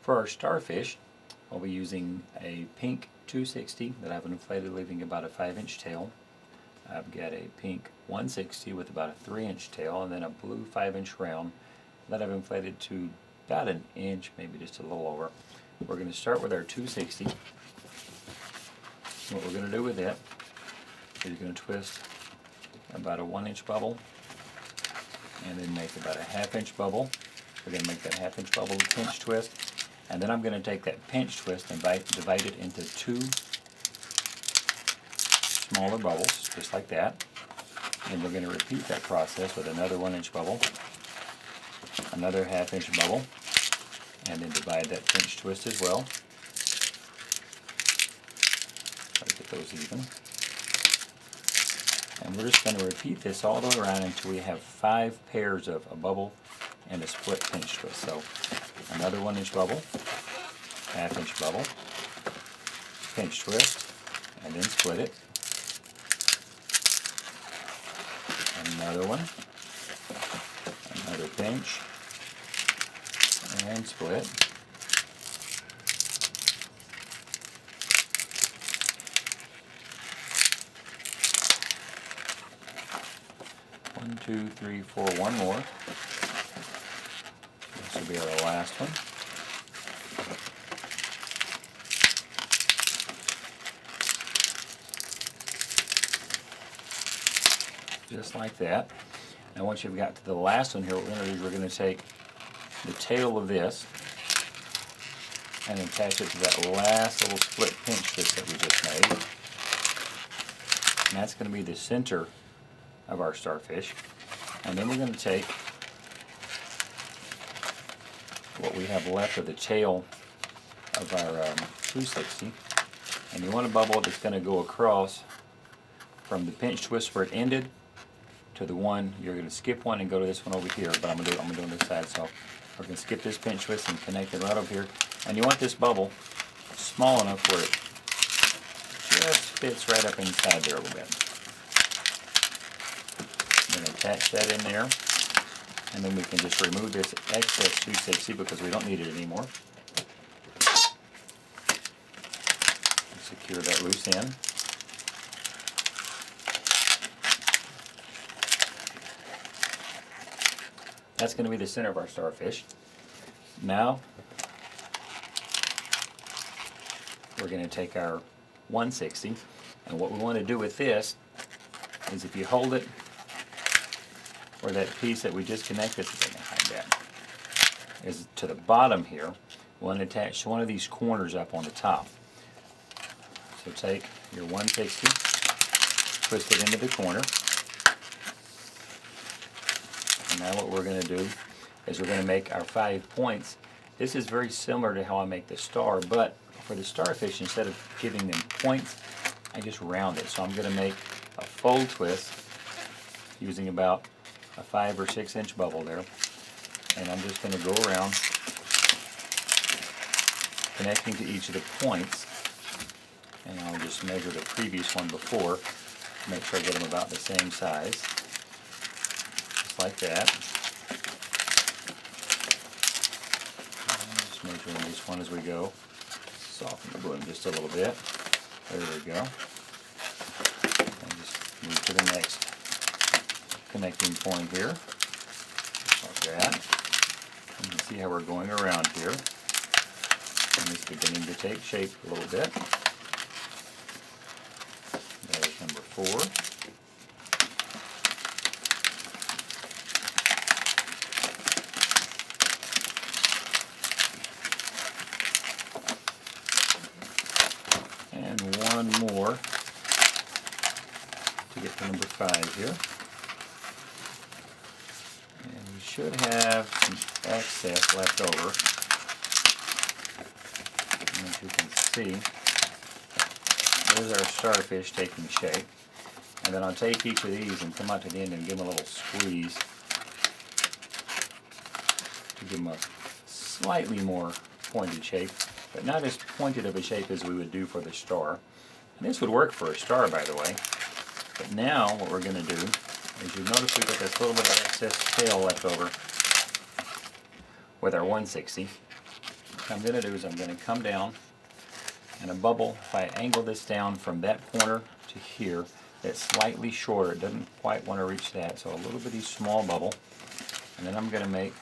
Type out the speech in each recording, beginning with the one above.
For our starfish, I'll be using a pink 260 that I've inflated, leaving about a 5-inch tail. I've got a pink 160 with about a 3-inch tail, and then a blue 5-inch round that I've inflated to about an inch, maybe just a little over. We're going to start with our 260. What we're going to do with it is you're going to twist about a 1-inch bubble and then make about a 1/2-inch bubble. We're going to make that 1/2-inch bubble a pinch twist, and then I'm going to take that pinch twist and divide it into 2 smaller bubbles, just like that. And we're going to repeat that process with another 1-inch bubble, another 1/2-inch bubble, and then divide that pinch twist as well. Try to get those even. And we're just going to repeat this all the way around until we have 5 pairs of a bubble and a split pinch twist. So another 1-inch bubble, 1/2-inch bubble, pinch twist, and then split it. Another one, another pinch, and split. One, two, three, four, one more. This will be our last one. Just like that. Now once you've got to the last one here, what we're going to do is we're going to take the tail of this and attach it to that last little split pinch twist that we just made. And that's going to be the center of our starfish. And then we're going to take what we have left of the tail of our 260, and you want a bubble that's going to go across from the pinch twist where it ended to the one. You're going to skip one and go to this one over here, but I'm going to do it on this side. So we're going to skip this pinch twist and connect it right over here. And you want this bubble small enough where it just fits right up inside there a little bit. I'm going to attach that in there, and then we can just remove this excess 260 because we don't need it anymore. Secure that loose end. That's going to be the center of our starfish. Now we're going to take our 160, and what we want to do with this is if you hold it where that piece that we just connected is to the bottom here, we want to attach one of these corners up on the top. So take your 160, twist it into the corner. And now what we're going to do is we're going to make our 5 points. This is very similar to how I make the star, but for the starfish, instead of giving them points, I just round it. So I'm going to make a fold twist using about a 5 or 6-inch bubble there. And I'm just going to go around connecting to each of the points. And I'll just measure the previous one before to make sure I get them about the same size. Just like that. And just measuring each one as we go. Soften the balloon just a little bit. There we go. And just move to the next connecting point here. Just like that. And you can see how we're going around here. And it's beginning to take shape a little bit. There's number 4. And one more to get to number 5 here. And we should have some excess left over. And as you can see, there's our starfish taking shape. And then I'll take each of these and come out to the end and give them a little squeeze to give them a slightly more pointed shape, but not as pointed of a shape as we would do for the star. And this would work for a star, by the way. But now what we're going to do is you notice we've got this little bit of excess tail left over with our 160. What I'm going to do is I'm going to come down, and a bubble, if I angle this down from that corner to here, that's slightly shorter. It doesn't quite want to reach that, so a little bitty small bubble. And then I'm going to make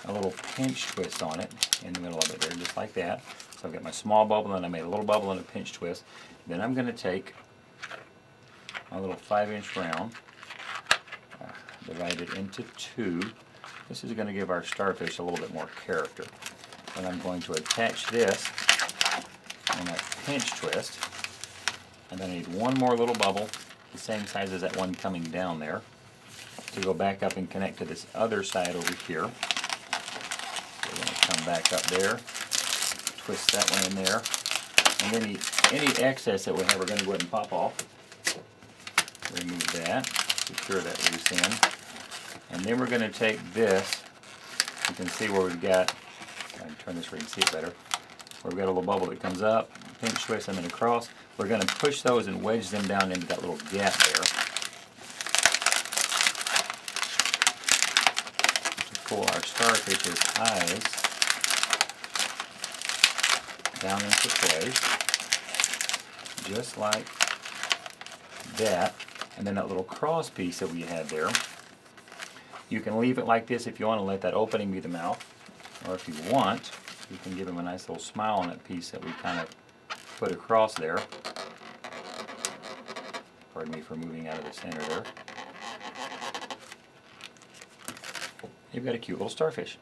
a little pinch twist on it in the middle of it there, just like that. So I've got my small bubble, and I made a little bubble and a pinch twist. Then I'm going to take my little 5-inch round, divide it into 2. This is going to give our starfish a little bit more character. And I'm going to attach this on that pinch twist. And then I need one more little bubble, the same size as that one coming down there, to go back up and connect to this other side over here. We're going to come back up there, twist that one in there, and then any excess that we have, we're going to go ahead and pop off. Remove that, secure that loose end, and then we're going to take this. You can see where we've got, I can turn this where you can see it better, where we've got a little bubble that comes up, pinch twist them and across. We're going to push those and wedge them down into that little gap there to pull our starfish's eyes down into place, just like that. And then that little cross piece that we had there, you can leave it like this if you want to let that opening be the mouth, or if you want, you can give him a nice little smile on that piece that we kind of put across there. Pardon me for moving out of the center there. You've got a cute little starfish.